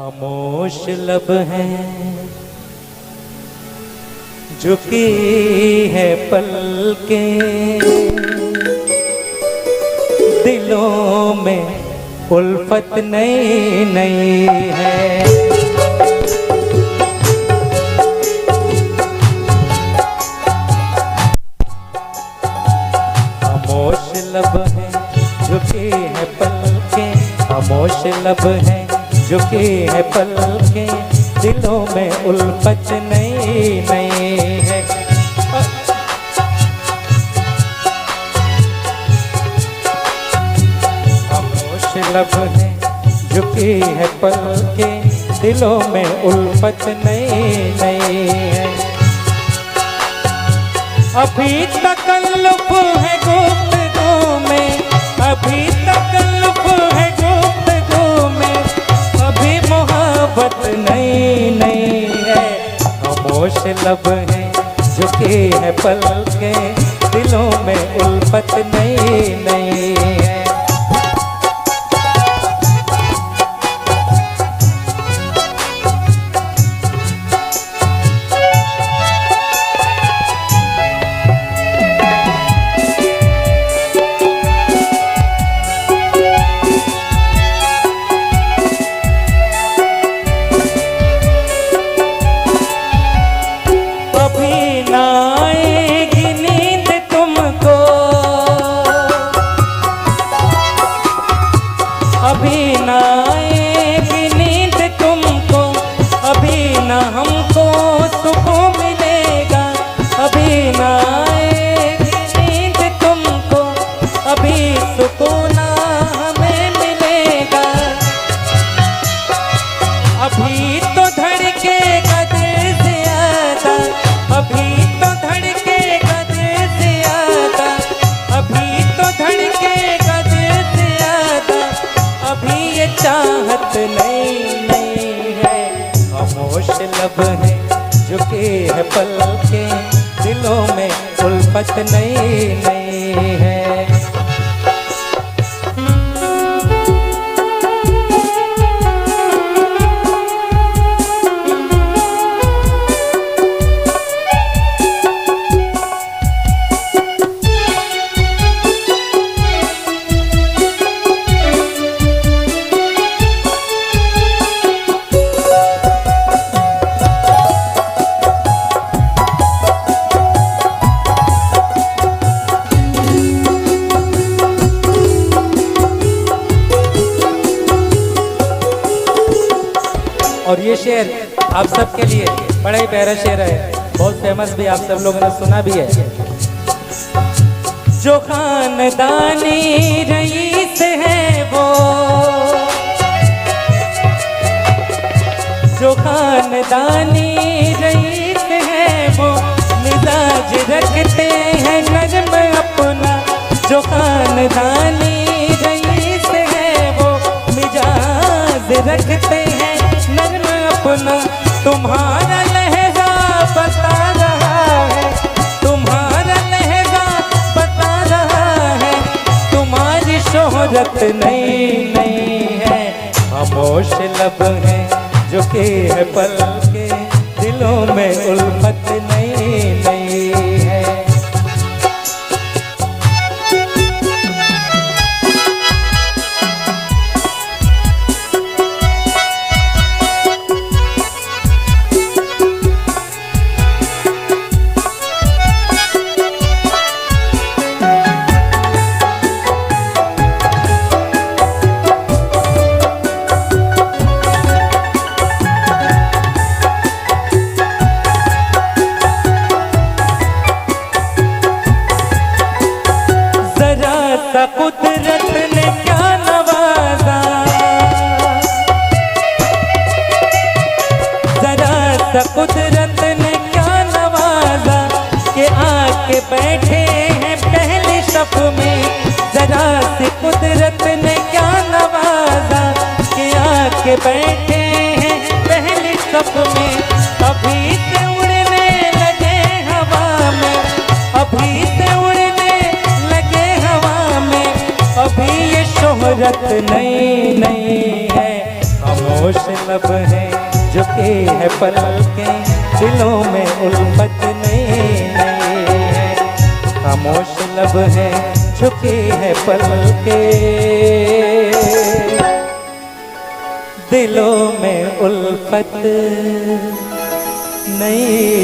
खामोश लब हैं झुकी है पलकें, दिलों में उल्फत नई नई है। खामोश लब हैं झुकी है पलकें, खामोश लब हैं झुकी है पलकें, दिलों में उल्फत नई नई है। खामोश लब है झुकी है पलकें, दिलों में उल्फत नई नई है। अभी तकल्लुफ़ है गुफ्तगू में, अभी तकल्लुफ़ है गुफ्तगू में, अभी मोहब्बत नई नई है। खामोश लब हैं झुकी है पलकें, दिलों में उल्फत नई नई है। अभी ना आएगी नींद तुमको, अभी ना हमको सुकून मिलेगा, अभी ना आएगी नींद तुमको, अभी सुकून हमें मिलेगा। अभी तो धड़केगा दिल ज़्यादा, अभी तो धड़केगा दिल ज़्यादा, अभी तो धड़केगा दिल ज़्यादा, अभी ये चाहत नई नई है। खामोश लब है झुकी है पलकें, दिलों में उल्फत नई नई है। और ये शेर आप सबके लिए बड़ा ही प्यारा शेर है, बहुत फेमस भी, आप सब लोगों ने सुना भी है। जो खानदानी रईस है वो, जो खानदानी रईस है वो, मिजाज रखते हैं नर्म अपना, जो खानदानी रईस है वो, मिजाज रखते हैं नर्म अपना। तुम्हारा लहजा बता रहा है, तुम्हारा लहजा बता रहा है, तुम्हारी शोहरत नई नई है। खामोश लब हैं झुकी है पलकें, दिलों में उल्फत नई नई है। कुदरत ने क्या नवाजा, जरा सा कुदरत ने क्या नवाजा, कि आके बैठे हैं पहली सफ में। जरा सी कुदरत ने क्या नवाजा, कि आके बैठे हैं पहली सफ में। अभी से उड़ने लगे हवा में, अभी से उड़ने लगे हवा में, अभी ये शोहरत नई नई है। खामोश खामोश लब है झुके है पलके, दिलों में उल्फत नई नई है। खामोश लब है झुके है पलके, दिलों में उल्फत नई